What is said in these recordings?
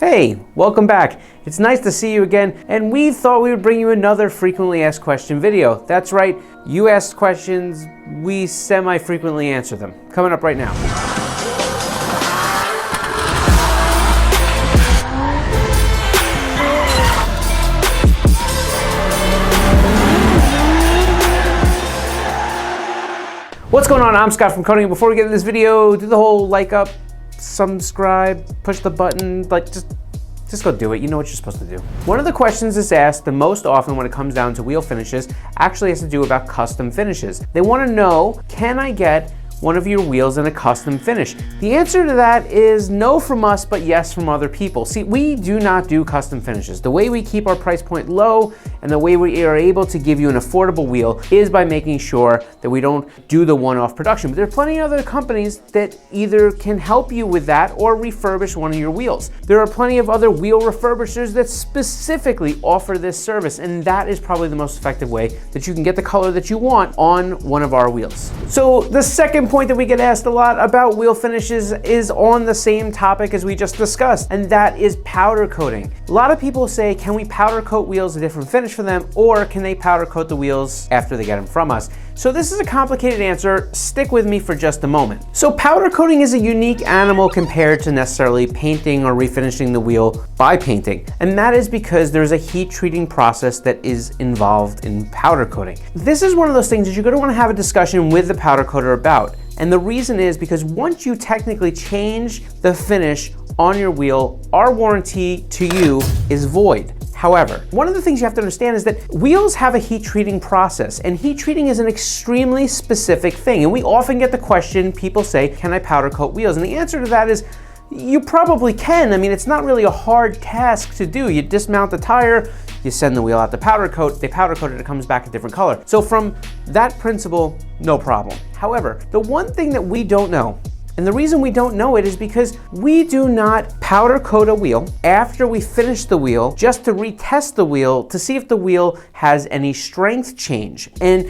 Hey, welcome back. It's nice to see you again, and we thought we would bring you another frequently asked question video. That's right, you ask questions, we semi-frequently answer them. Coming up right now. What's going on? I'm Scott from KONIG. Before we get into this video, do the whole like up, subscribe, push the button, like just go do it. You know what you're supposed to do. One of the questions that's asked the most often when it comes down to wheel finishes actually has to do about custom finishes. They want to know, can I get one of your wheels in a custom finish? The answer to that is no from us, but yes from other people. See, we do not do custom finishes. The way we keep our price point low and the way we are able to give you an affordable wheel is by making sure that we don't do the one-off production. But there are plenty of other companies that either can help you with that or refurbish one of your wheels. There are plenty of other wheel refurbishers that specifically offer this service, and that is probably the most effective way that you can get the color that you want on one of our wheels. So the second point that we get asked a lot about wheel finishes is on the same topic as we just discussed, and that is powder coating. A lot of people say, can we powder coat wheels a different finish for them, or can they powder coat the wheels after they get them from us? So this is a complicated answer. Stick with me for just a moment. So powder coating is a unique animal compared to necessarily painting or refinishing the wheel by painting. And that is because there's a heat treating process that is involved in powder coating. This is one of those things that you're going to want to have a discussion with the powder coater about. And the reason is because once you technically change the finish on your wheel, our warranty to you is void. However, one of the things you have to understand is that wheels have a heat treating process, and heat treating is an extremely specific thing. And we often get the question, people say, can I powder coat wheels? And the answer to that is, you probably can. I mean, it's not really a hard task to do. You dismount the tire, you send the wheel out to powder coat, they powder coat it, it comes back a different color. So from that principle, no problem. However, the one thing that we don't know, and the reason we don't know it is because we do not powder coat a wheel after we finish the wheel just to retest the wheel to see if the wheel has any strength change. And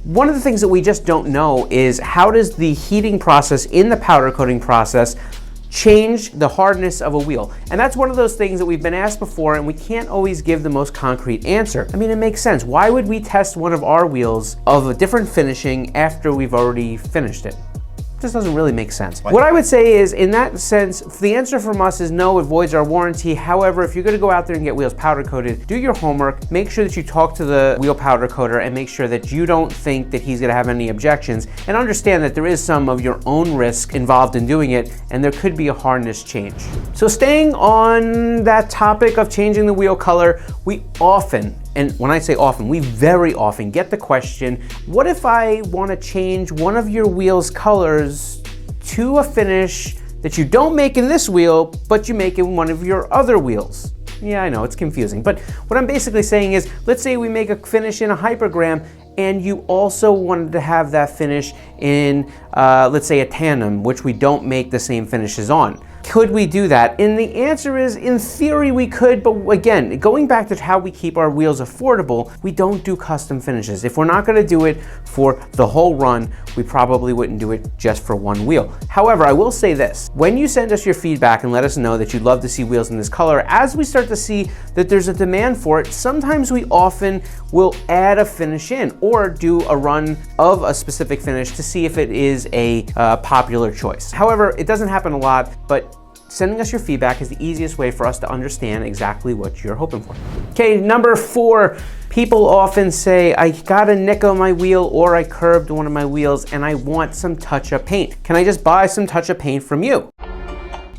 one of the things that we just don't know is how does the heating process in the powder coating process change the hardness of a wheel. And that's one of those things that we've been asked before, and we can't always give the most concrete answer. I mean, it makes sense. Why would we test one of our wheels of a different finishing after we've already finished it? This doesn't really make sense. What I would say is, in that sense, the answer from us is no, it voids our warranty. However, if you're gonna go out there and get wheels powder coated, do your homework, make sure that you talk to the wheel powder coater and make sure that you don't think that he's gonna have any objections, and understand that there is some of your own risk involved in doing it, and there could be a hardness change. So staying on that topic of changing the wheel color, we often, and when I say often, we very often get the question, what if I want to change one of your wheel's colors to a finish that you don't make in this wheel, but you make in one of your other wheels? Yeah, I know, it's confusing. But what I'm basically saying is, let's say we make a finish in a hypergram and you also wanted to have that finish in, let's say, a tandem, which we don't make the same finishes on. Could we do that? And the answer is, in theory, we could, but again, going back to how we keep our wheels affordable, we don't do custom finishes. If we're not gonna do it for the whole run, we probably wouldn't do it just for one wheel. However, I will say this, when you send us your feedback and let us know that you'd love to see wheels in this color, as we start to see that there's a demand for it, sometimes we often will add a finish in or do a run of a specific finish to see if it is a popular choice. However, it doesn't happen a lot, but sending us your feedback is the easiest way for us to understand exactly what you're hoping for. Okay, number 4, people often say, I got a nick on my wheel or I curbed one of my wheels and I want some touch-up paint. Can I just buy some touch-up paint from you?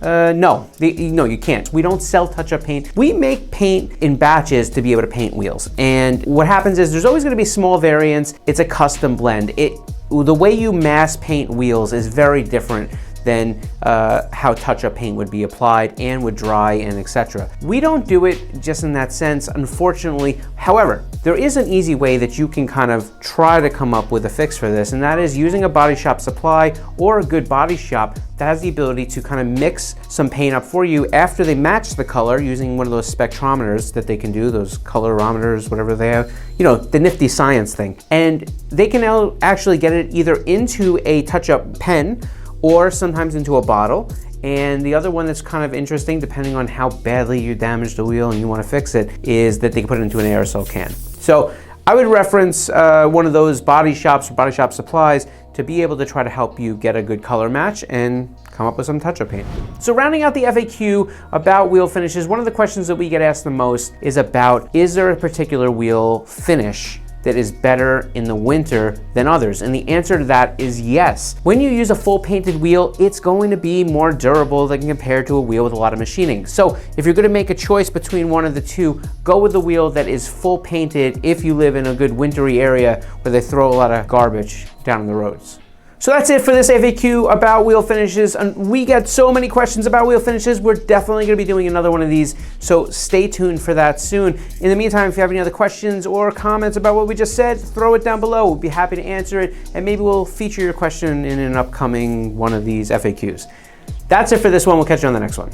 No, you can't. We don't sell touch-up paint. We make paint in batches to be able to paint wheels. And what happens is there's always gonna be small variants. It's a custom blend. The way you mass paint wheels is very different than how touch-up paint would be applied and would dry and etc. We don't do it just in that sense, unfortunately. However, there is an easy way that you can kind of try to come up with a fix for this, and that is using a body shop supply or a good body shop that has the ability to kind of mix some paint up for you after they match the color using one of those spectrometers that they can do, those colorimeters, whatever they have, you know, the nifty science thing. And they can now actually get it either into a touch-up pen or sometimes into a bottle, And the other one that's kind of interesting, depending on how badly you damaged the wheel and you want to fix it, is that they can put it into an aerosol can. So I would reference one of those body shops or body shop supplies to be able to try to help you get a good color match and come up with some touch-up paint. So rounding out the FAQ about wheel finishes, one of the questions that we get asked the most is about, is there a particular wheel finish that is better in the winter than others? And the answer to that is yes. When you use a full painted wheel, it's going to be more durable than compared to a wheel with a lot of machining. So if you're gonna make a choice between one of the two, go with the wheel that is full painted if you live in a good wintry area where they throw a lot of garbage down the roads. So that's it for this FAQ about wheel finishes. And we get so many questions about wheel finishes. We're definitely gonna be doing another one of these, so stay tuned for that soon. In the meantime, if you have any other questions or comments about what we just said, throw it down below. We'll be happy to answer it, and maybe we'll feature your question in an upcoming one of these FAQs. That's it for this one. We'll catch you on the next one.